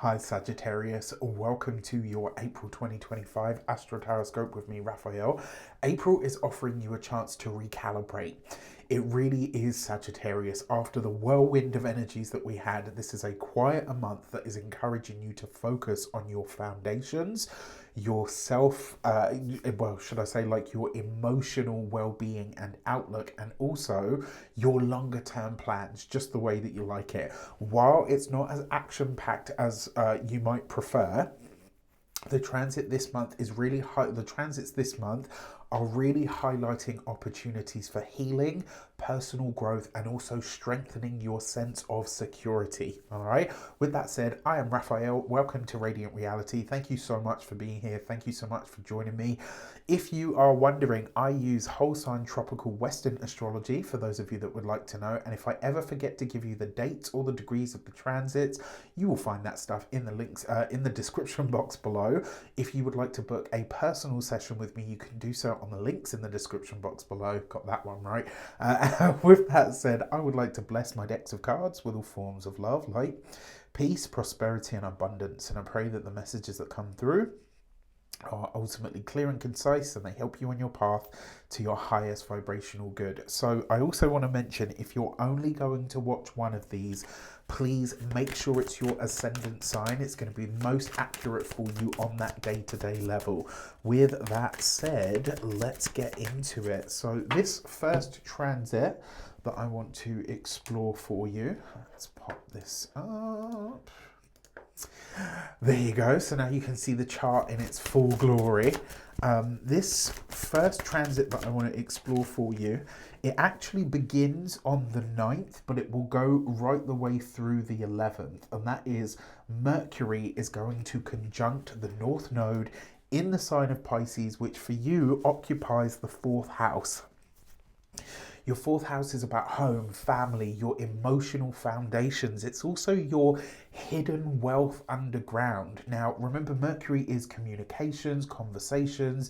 Hi Sagittarius, welcome to your April 2025 AstroTarot scope with me, Raphael. April is offering you a chance to recalibrate. It really is Sagittarius. After the whirlwind of energies that we had, this is a quieter month that is encouraging you to focus on your foundations, yourself, should I say, like your emotional well-being and outlook, and also your longer term plans, just the way that you like it. While it's not as action-packed as you might prefer, the transit this month is really high. The transits this month are really highlighting opportunities for healing, personal growth, and also strengthening your sense of security. All right. With that said, I am Raphael. Welcome to Radiant Reality. Thank you so much for being here. Thank you so much for joining me. If you are wondering, I use whole sign tropical Western astrology for those of you that would like to know. And if I ever forget to give you the dates or the degrees of the transits, you will find that stuff in the links in the description box below. If you would like to book a personal session with me, you can do so on the links in the description box below. Got that one right. With that said, I would like to bless my decks of cards with all forms of love, light, peace, prosperity, and abundance. And I pray that the messages that come through are ultimately clear and concise, and they help you on your path to your highest vibrational good. So I also want to mention, if you're only going to watch one of these, please make sure it's your ascendant sign. It's going to be most accurate for you on that day-to-day level. With that said, let's get into it. So this first transit that I want to explore for you, let's pop this up. There you go. So now you can see the chart in its full glory. This first transit that I want to explore for you, it actually begins on the 9th, but it will go right the way through the 11th. And that is Mercury is going to conjunct the North Node in the sign of Pisces, which for you occupies the 4th house. Your 4th house is about home, family, your emotional foundations. It's also your hidden wealth underground. Now, remember, Mercury is communications, conversations,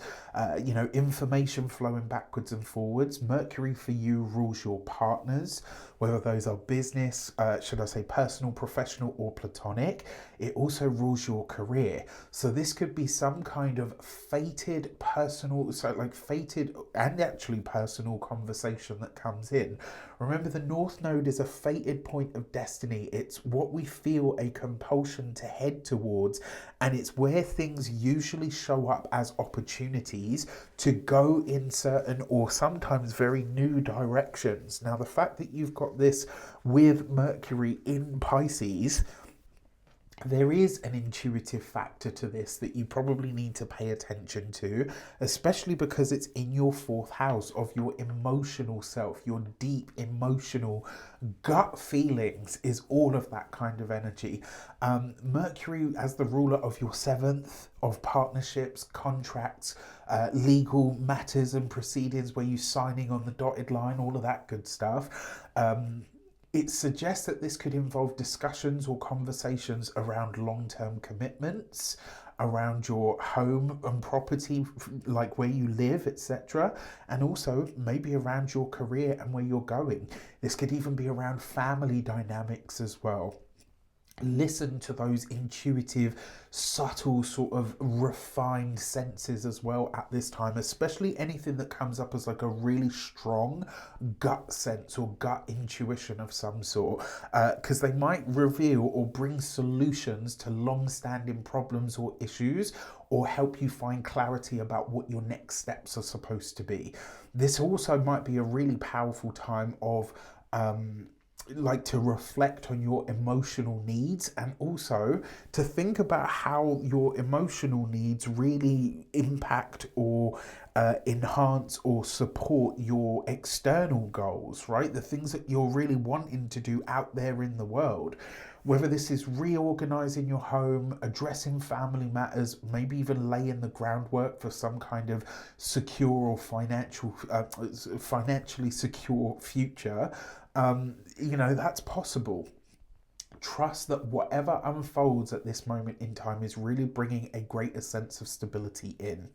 information flowing backwards and forwards. Mercury for you rules your partners, whether those are business, should I say personal, professional, or platonic. It also rules your career. So this could be some kind of fated personal, fated and actually personal conversation that comes in. Remember, the North Node is a fated point of destiny. It's what we feel a compulsion to head towards, and it's where things usually show up as opportunities to go in certain or sometimes very new directions. Now, the fact that you've got this with Mercury in Pisces, there is an intuitive factor to this that you probably need to pay attention to, especially because it's in your 4th house of your emotional self, your deep emotional gut feelings is all of that kind of energy. Mercury as the ruler of your 7th, of partnerships, contracts, legal matters and proceedings where you're signing on the dotted line, all of that good stuff. It suggests that this could involve discussions or conversations around long-term commitments, around your home and property, like where you live, etc. And also maybe around your career and where you're going. This could even be around family dynamics as well. Listen to those intuitive, subtle, sort of refined senses as well at this time, especially anything that comes up as like a really strong gut sense or gut intuition of some sort, because they might reveal or bring solutions to long-standing problems or issues, or help you find clarity about what your next steps are supposed to be. This also might be a really powerful time of to reflect on your emotional needs, and also to think about how your emotional needs really impact or enhance or support your external goals, right? The things that you're really wanting to do out there in the world. Whether this is reorganizing your home, addressing family matters, maybe even laying the groundwork for some kind of secure or financially secure future, that's possible. Trust that whatever unfolds at this moment in time is really bringing a greater sense of stability in.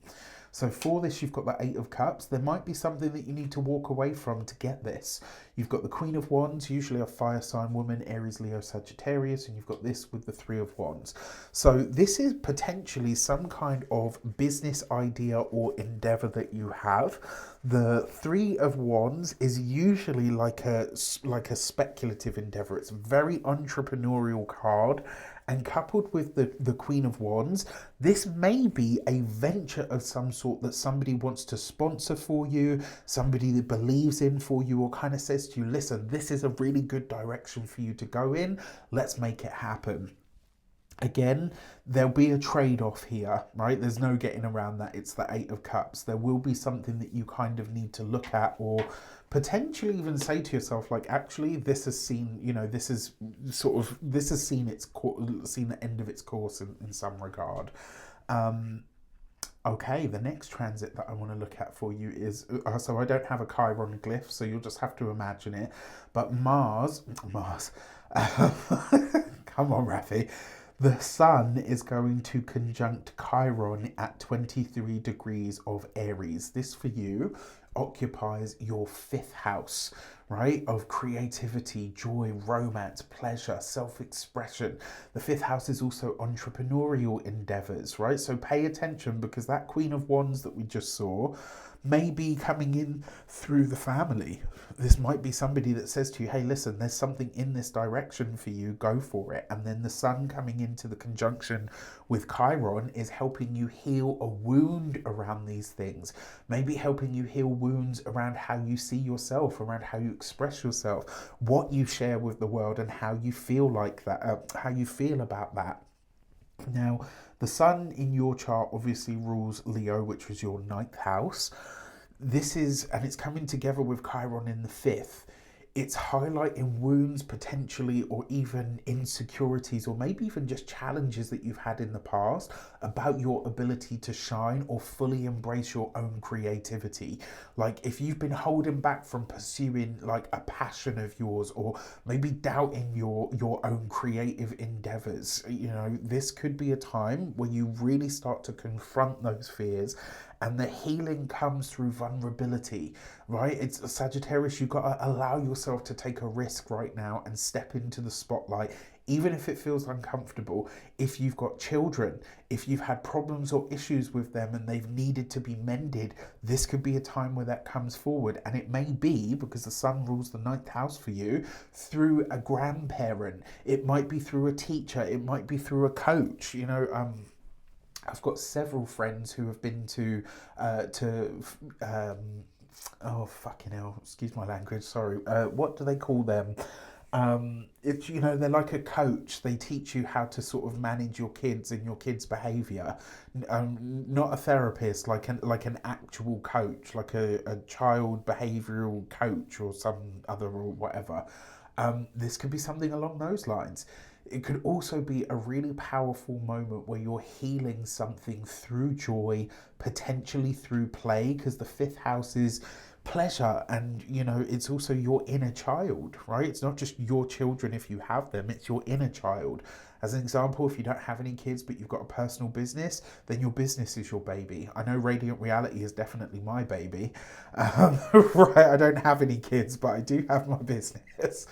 So for this, you've got the Eight of Cups. There might be something that you need to walk away from to get this. You've got the Queen of Wands, usually a fire sign woman, Aries, Leo, Sagittarius, and you've got this with the Three of Wands. So this is potentially some kind of business idea or endeavor that you have. The Three of Wands is usually like a speculative endeavor. It's a very entrepreneurial card. And coupled with the Queen of Wands, this may be a venture of some sort that somebody wants to sponsor for you, somebody that believes in for you, or kind of says to you, listen, this is a really good direction for you to go in. Let's make it happen. Again, there'll be a trade-off here, right? There's no getting around that. It's the Eight of Cups. There will be something that you kind of need to look at, or potentially even say to yourself, like, actually, this has seen, this has seen seen the end of its course in some regard. Okay, the next transit that I want to look at for you is, so I don't have a Chiron glyph, so you'll just have to imagine it. But Mars, come on, Rafi. The Sun is going to conjunct Chiron at 23 degrees of Aries. This for you occupies your 5th house, right? Of creativity, joy, romance, pleasure, self-expression. The 5th house is also entrepreneurial endeavors, right? So pay attention, because that Queen of Wands that we just saw may be coming in through the family. This might be somebody that says to you, hey, listen, there's something in this direction for you, go for it. And then the Sun coming into the conjunction with Chiron is helping you heal a wound around these things. Maybe helping you heal wounds around how you see yourself, around how you express yourself, what you share with the world, and how you feel like that, how you feel about that. Now, the Sun in your chart obviously rules Leo, which was your 9th house. This is, and it's coming together with Chiron in the 5th. It's highlighting wounds potentially, or even insecurities, or maybe even just challenges that you've had in the past about your ability to shine or fully embrace your own creativity. Like if you've been holding back from pursuing like a passion of yours, or maybe doubting your own creative endeavors, this could be a time where you really start to confront those fears. And the healing comes through vulnerability, right? It's Sagittarius, you've got to allow yourself to take a risk right now and step into the spotlight, even if it feels uncomfortable. If you've got children, if you've had problems or issues with them and they've needed to be mended, this could be a time where that comes forward. And it may be, because the Sun rules the 9th house for you, through a grandparent. It might be through a teacher. It might be through a coach, I've got several friends who have been to oh fucking hell, excuse my language, sorry. What do they call them? It's, they're like a coach. They teach you how to sort of manage your kids and your kids' behaviour. Not a therapist, like an actual coach, like a child behavioural coach or some other or whatever. This could be something along those lines. It could also be a really powerful moment where you're healing something through joy, potentially through play, because the 5th house is pleasure, and it's also your inner child, right? It's not just your children if you have them, it's your inner child. As an example, if you don't have any kids but you've got a personal business, then your business is your baby. I know Reydiant Reality is definitely my baby. Right, I don't have any kids, but I do have my business.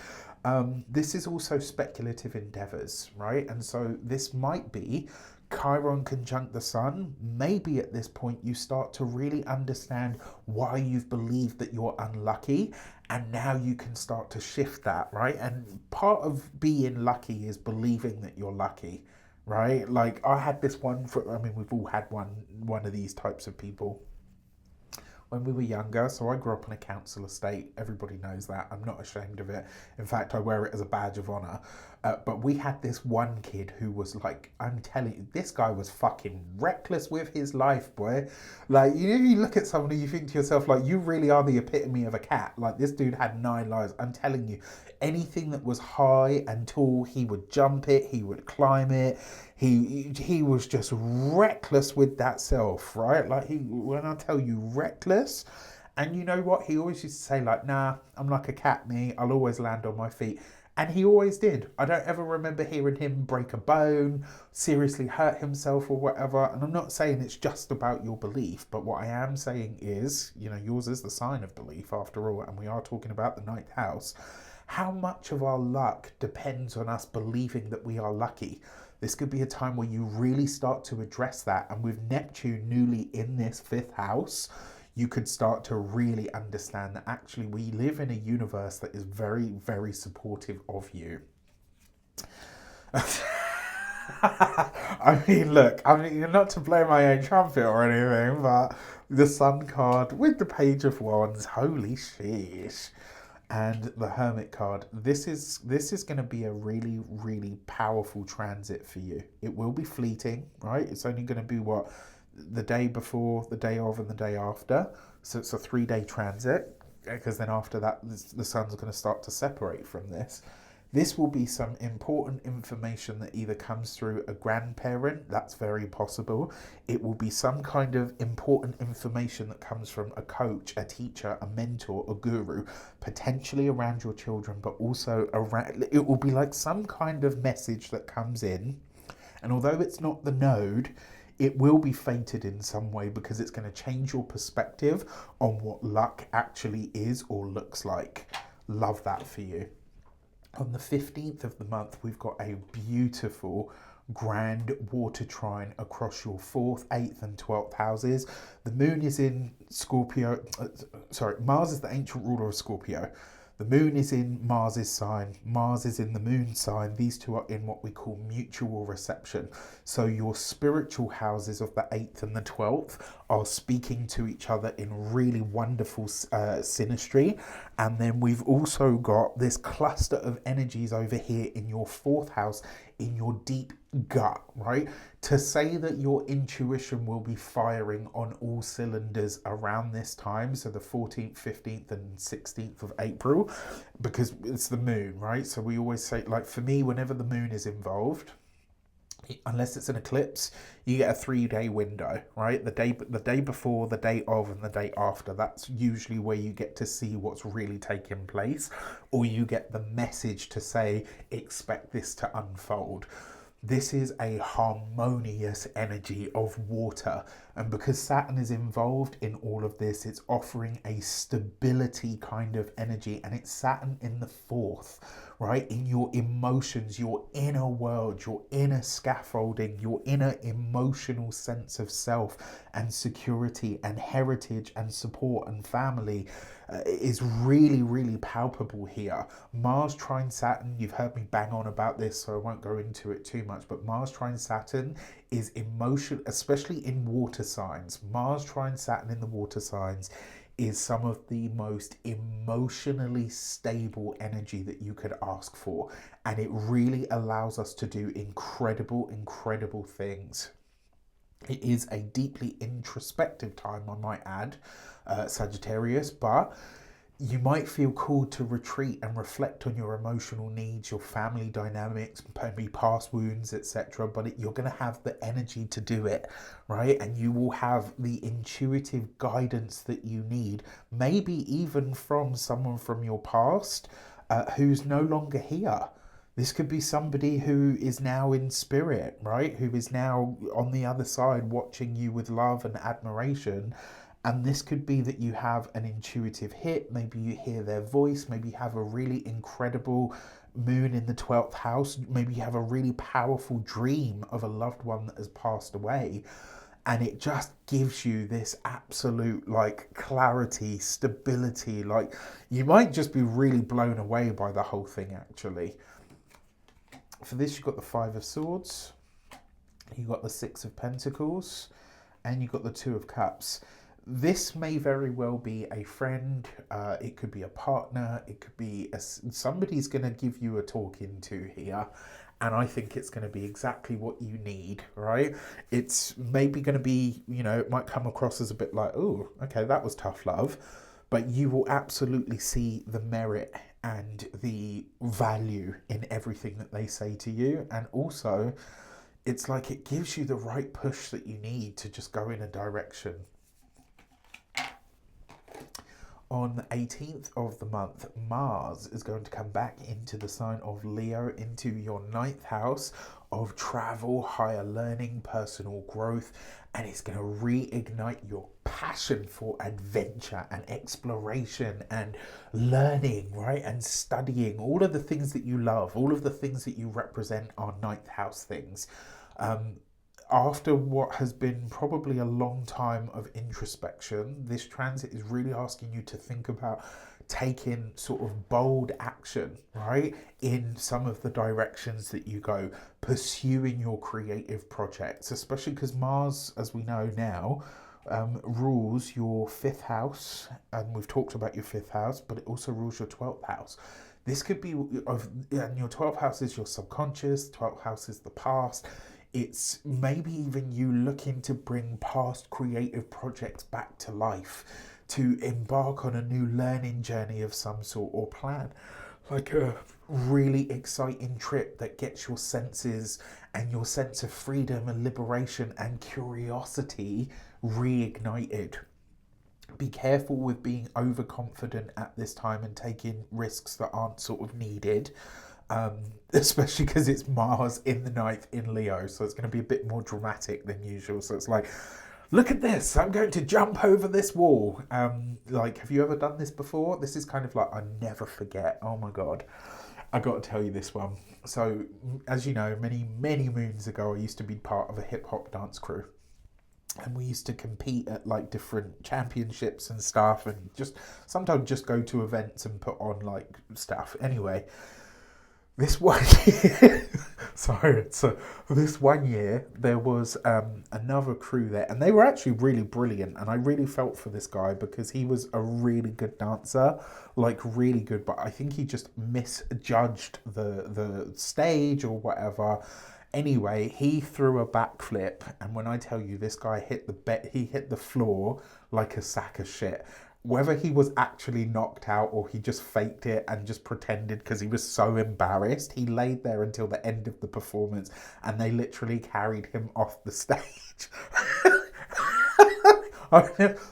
This is also speculative endeavors, right? And so this might be Chiron conjunct the Sun. Maybe at this point you start to really understand why you've believed that you're unlucky, and now you can start to shift that, right? And part of being lucky is believing that you're lucky, right? Like I had this one we've all had one of these types of people when we were younger. So I grew up on a council estate. Everybody knows that. I'm not ashamed of it. In fact, I wear it as a badge of honor. But we had this one kid who was like, I'm telling you, this guy was fucking reckless with his life, boy. Like, you look at someone and you think to yourself, like, you really are the epitome of a cat. Like, this dude had 9 lives. I'm telling you, anything that was high and tall, he would jump it, he would climb it. He was just reckless with that self, right? Like, when I tell you reckless, and you know what? He always used to say, like, nah, I'm like a cat, me. I'll always land on my feet. And he always did. I don't ever remember hearing him break a bone, seriously hurt himself or whatever. And I'm not saying it's just about your belief, but what I am saying is, you know, yours is the sign of belief after all, and we are talking about the ninth house. How much of our luck depends on us believing that we are lucky? This could be a time where you really start to address that. And with Neptune newly in this fifth house, you could start to really understand that actually we live in a universe that is very, very supportive of you. I mean, look, I mean, you're not to blow my own trumpet or anything, but the Sun card with the Page of Wands, holy sheesh. And the Hermit card, this is going to be a really, really powerful transit for you. It will be fleeting, right? It's only going to be what, the day before, the day of, and the day after. So it's a 3-day transit, because then after that, the sun's going to start to separate from this. This will be some important information that either comes through a grandparent, that's very possible. It will be some kind of important information that comes from a coach, a teacher, a mentor, a guru, potentially around your children, but also around, it will be like some kind of message that comes in. And although it's not the node, it will be fated in some way, because it's going to change your perspective on what luck actually is or looks like. Love that for you. On the 15th of the month, we've got a beautiful grand water trine across your 4th, 8th and 12th houses. The moon is in Scorpio. Mars is the ancient ruler of Scorpio. The moon is in Mars's sign. Mars is in the moon sign. These two are in what we call mutual reception. So your spiritual houses of the 8th and the 12th are speaking to each other in really wonderful synastry. And then we've also got this cluster of energies over here in your 4th house, in your deep gut, right? To say that your intuition will be firing on all cylinders around this time, so the 14th, 15th and 16th of April, because it's the moon, right? So we always say, like for me, whenever the moon is involved, unless it's an eclipse, you get a 3-day window, right? The day before, the day of, and the day after. That's usually where you get to see what's really taking place, or you get the message to say, expect this to unfold. This is a harmonious energy of water. And because Saturn is involved in all of this, it's offering a stability kind of energy. And it's Saturn in the 4th, right? In your emotions, your inner world, your inner scaffolding, your inner emotional sense of self and security and heritage and support and family is really, really palpable here. Mars trine Saturn, you've heard me bang on about this, so I won't go into it too much, but Mars trine Saturn is emotion, especially in water signs. Mars trine Saturn in the water signs is some of the most emotionally stable energy that you could ask for. And it really allows us to do incredible, incredible things. It is a deeply introspective time, I might add, Sagittarius, but you might feel called to retreat and reflect on your emotional needs, your family dynamics, maybe past wounds, etc. But you're going to have the energy to do it, right? And you will have the intuitive guidance that you need, maybe even from someone from your past who's no longer here. This could be somebody who is now in spirit, right? Who is now on the other side watching you with love and admiration. And this could be that you have an intuitive hit. Maybe you hear their voice. Maybe you have a really incredible moon in the 12th house. Maybe you have a really powerful dream of a loved one that has passed away. And it just gives you this absolute like clarity, stability. Like you might just be really blown away by the whole thing actually. For this, you've got the 5 of Swords, you've got the 6 of Pentacles, and you've got the 2 of Cups. This may very well be a friend, it could be a partner, it could be somebody's going to give you a talking to here. And I think it's going to be exactly what you need, right? It's maybe going to be, you know, it might come across as a bit like, oh, okay, that was tough love. But you will absolutely see the merit and the value in everything that they say to you. And also, it's like it gives you the right push that you need to just go in a direction. On the 18th of the month, Mars is going to come back into the sign of Leo, into your 9th house of travel, higher learning, personal growth, and it's going to reignite your passion for adventure and exploration and learning, right? And studying, all of the things that you love, all of the things that you represent are 9th house things. After what has been probably a long time of introspection, this transit is really asking you to think about taking sort of bold action, right, in some of the directions that you go, pursuing your creative projects, especially because Mars, as we know now, rules your 5th house, and we've talked about your 5th house, but it also rules your 12th house. This could be, and your 12th house is your subconscious, 12th house is the past. It's maybe even you looking to bring past creative projects back to life, to embark on a new learning journey of some sort, or plan like a really exciting trip that gets your senses and your sense of freedom and liberation and curiosity reignited. Be careful with being overconfident at this time and taking risks that aren't sort of needed. Especially because it's Mars in the 9th in Leo, so it's going to be a bit more dramatic than usual. So it's like, look at this, I'm going to jump over this wall. Like, have you ever done this before? This is kind of like, I never forget. Oh my God. I got to tell you this one. So, as you know, many moons ago, I used to be part of a hip hop dance crew. And we used to compete at like different championships and stuff, and just sometimes just go to events and put on like stuff. Anyway, this one year, this one year there was another crew there, and they were actually really brilliant, and I really felt for this guy because he was a really good dancer, like really good, but I think he just misjudged the stage or whatever. Anyway, he threw a backflip, and when I tell you this guy hit the floor like a sack of shit. Whether he was actually knocked out or he just faked it and just pretended because he was so embarrassed, he laid there until the end of the performance, and they literally carried him off the stage.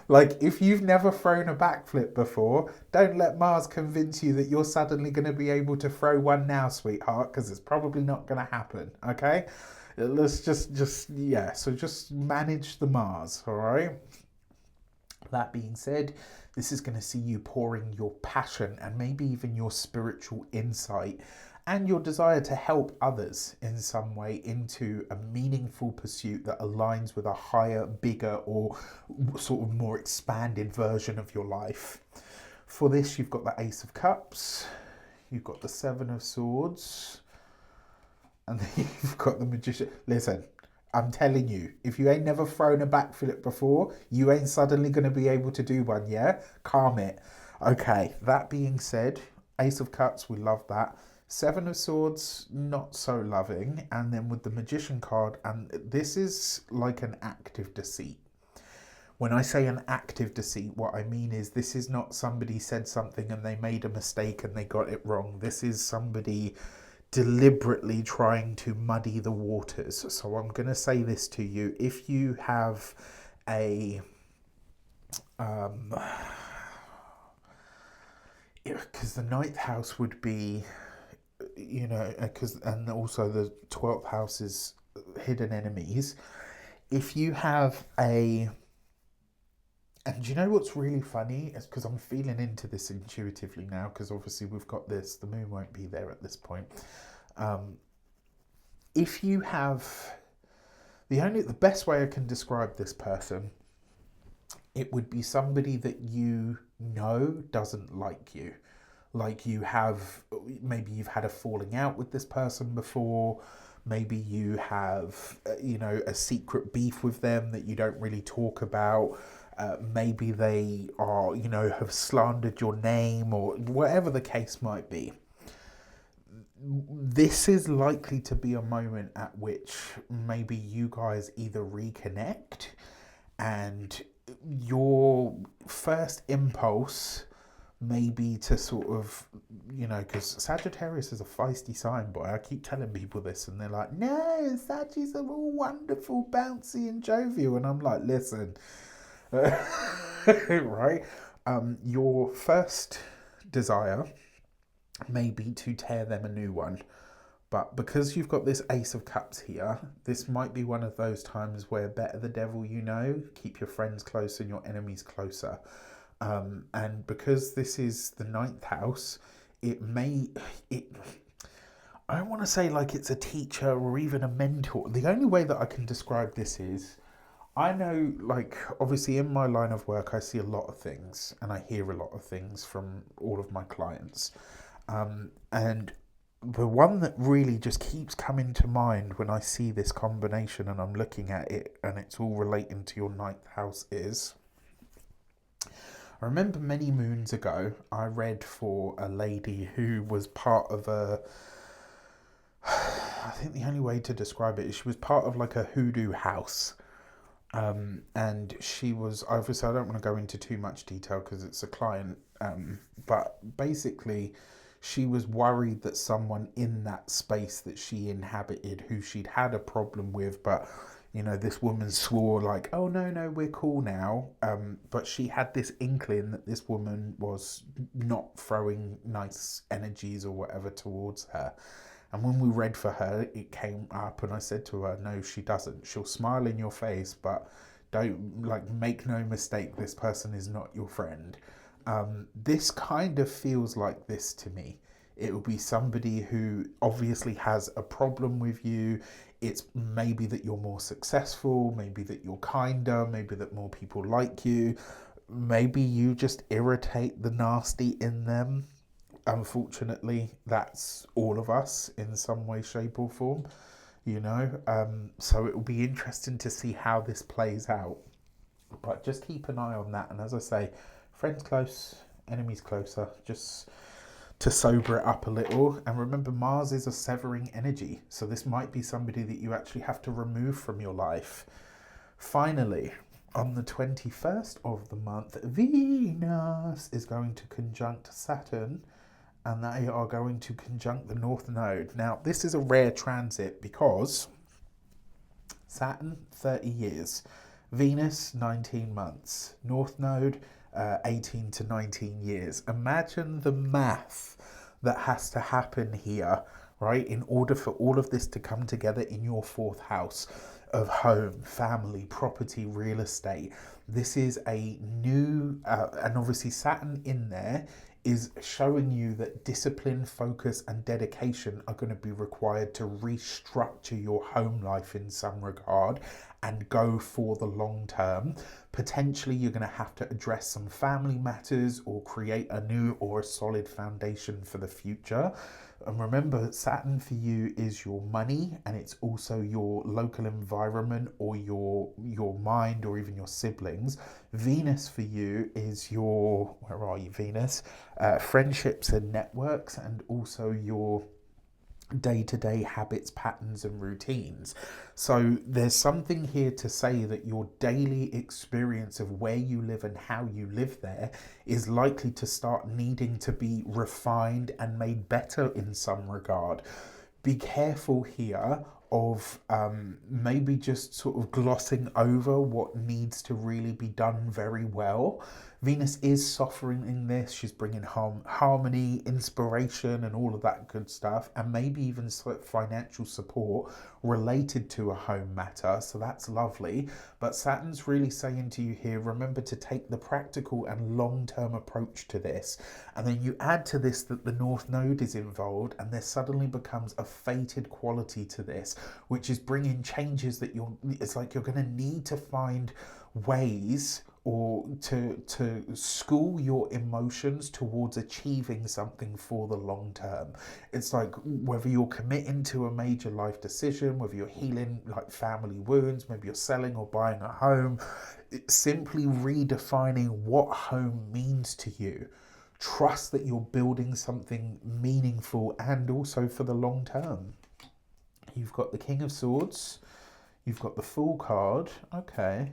Like, if you've never thrown a backflip before, don't let Mars convince you that you're suddenly going to be able to throw one now, sweetheart, because it's probably not going to happen, okay? Let's just manage the Mars, all right? That being said, this is going to see you pouring your passion and maybe even your spiritual insight and your desire to help others in some way into a meaningful pursuit that aligns with a higher, bigger, or sort of more expanded version of your life. For this, you've got the Ace of Cups, you've got the Seven of Swords, and then you've got the Magician. Listen, I'm telling you, if you ain't never thrown a backflip before, you ain't suddenly going to be able to do one, yeah? Calm it. Okay, that being said, Ace of Cups, we love that. Seven of Swords, not so loving. And then with the Magician card, and this is like an active deceit. When I say an active deceit, what I mean is this is not somebody said something and they made a mistake and they got it wrong. This is somebody deliberately trying to muddy the waters. So I'm going to say this to you. If you have a because the 9th house would be, you know, and also the 12th house is hidden enemies. If you have and do you know what's really funny? It's because I'm feeling into this intuitively now, because obviously we've got this, the moon won't be there at this point. If you have, the best way I can describe this person, it would be somebody that you know doesn't like you. Like maybe you've had a falling out with this person before. Maybe you have, a secret beef with them that you don't really talk about. Maybe they are, have slandered your name, or whatever the case might be. This is likely to be a moment at which maybe you guys either reconnect, and your first impulse may be to sort of, because Sagittarius is a feisty sign, boy. I keep telling people this and they're like, no, Sagittarius are all wonderful, bouncy and jovial. And I'm like, listen, right? Your first desire may be to tear them a new one. But because you've got this Ace of Cups here, this might be one of those times where better the devil you know, keep your friends close and your enemies closer. And because this is the ninth house, I don't want to say like it's a teacher or even a mentor. The only way that I can describe this is, I know, like, obviously in my line of work, I see a lot of things and I hear a lot of things from all of my clients. And the one that really just keeps coming to mind when I see this combination and I'm looking at it and it's all relating to your ninth house is, I remember many moons ago, I read for a lady who was part of I think the only way to describe it is she was part of like a hoodoo house. And she was, obviously I don't want to go into too much detail because it's a client, but basically she was worried that someone in that space that she inhabited, who she'd had a problem with, but you know, this woman swore like, oh no, we're cool now. But she had this inkling that this woman was not throwing nice energies or whatever towards her. And when we read for her, it came up and I said to her, no, she doesn't. She'll smile in your face, but don't, like, make no mistake, this person is not your friend. This kind of feels like this to me. It will be somebody who obviously has a problem with you. It's maybe that you're more successful, maybe that you're kinder, maybe that more people like you. Maybe you just irritate the nasty in them. Unfortunately, that's all of us in some way, shape or form, you know. So it will be interesting to see how this plays out. But just keep an eye on that. And as I say, friends close, enemies closer, just to sober it up a little. And remember, Mars is a severing energy. So this might be somebody that you actually have to remove from your life. Finally, on the 21st of the month, Venus is going to conjunct Saturn, and they are going to conjunct the North Node. Now, this is a rare transit because Saturn, 30 years. Venus, 19 months. North Node, 18 to 19 years. Imagine the math that has to happen here, right, in order for all of this to come together in your fourth house of home, family, property, real estate. This is a new, and obviously Saturn in there is showing you that discipline, focus and dedication are going to be required to restructure your home life in some regard and go for the long term. Potentially you're going to have to address some family matters or create a new or a solid foundation for the future. And remember, Saturn for you is your money, and it's also your local environment or your mind or even your siblings. Venus for you is your, where are you, Venus? Friendships and networks, and also your day-to-day habits, patterns and routines. So there's something here to say that your daily experience of where you live and how you live there is likely to start needing to be refined and made better in some regard. Be careful here of maybe just sort of glossing over what needs to really be done very well. Venus is softening this. She's bringing harmony, inspiration and all of that good stuff, and maybe even financial support related to a home matter. So that's lovely. But Saturn's really saying to you here, remember to take the practical and long-term approach to this. And then you add to this that the North Node is involved, and there suddenly becomes a fated quality to this, which is bringing changes that it's like you're going to need to find ways or to school your emotions towards achieving something for the long term. It's like whether you're committing to a major life decision, whether you're healing like family wounds, maybe you're selling or buying a home, it's simply redefining what home means to you. Trust that you're building something meaningful and also for the long term. You've got the King of Swords, you've got the Fool card, okay.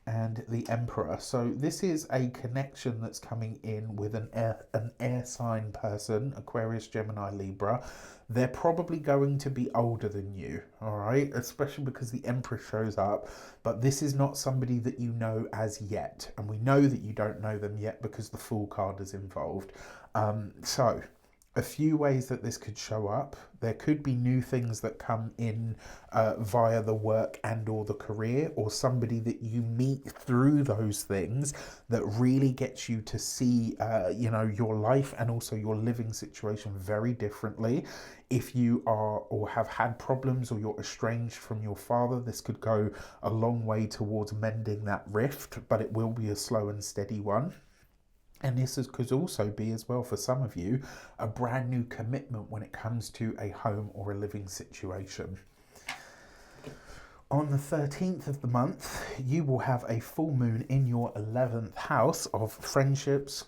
and the Emperor. So this is a connection that's coming in with an air sign person, Aquarius, Gemini, Libra. They're probably going to be older than you, all right? Especially because the Emperor shows up, but this is not somebody that you know as yet. And we know that you don't know them yet because the Fool card is involved. So a few ways that this could show up. There could be new things that come in via the work and or the career, or somebody that you meet through those things that really gets you to see your life and also your living situation very differently. If you are or have had problems or you're estranged from your father, this could go a long way towards mending that rift, but it will be a slow and steady one. And this could also be, as well, for some of you, a brand new commitment when it comes to a home or a living situation. On the 13th of the month, you will have a full moon in your 11th house of friendships,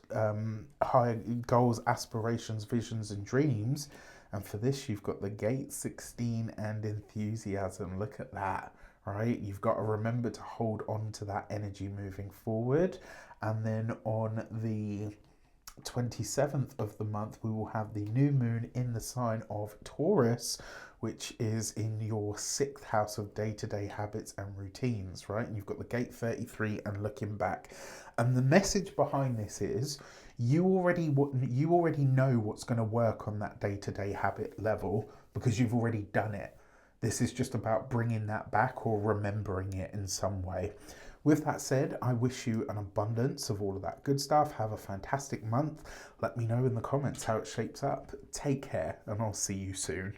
higher goals, aspirations, visions, and dreams. And for this, you've got the gate 16 and enthusiasm. Look at that, right? You've got to remember to hold on to that energy moving forward. And then on the 27th of the month, we will have the new moon in the sign of Taurus, which is in your 6th house of day-to-day habits and routines, right? And you've got the gate 33 and looking back. And the message behind this is you already know what's going to work on that day-to-day habit level because you've already done it. This is just about bringing that back or remembering it in some way. With that said, I wish you an abundance of all of that good stuff. Have a fantastic month. Let me know in the comments how it shapes up. Take care, and I'll see you soon.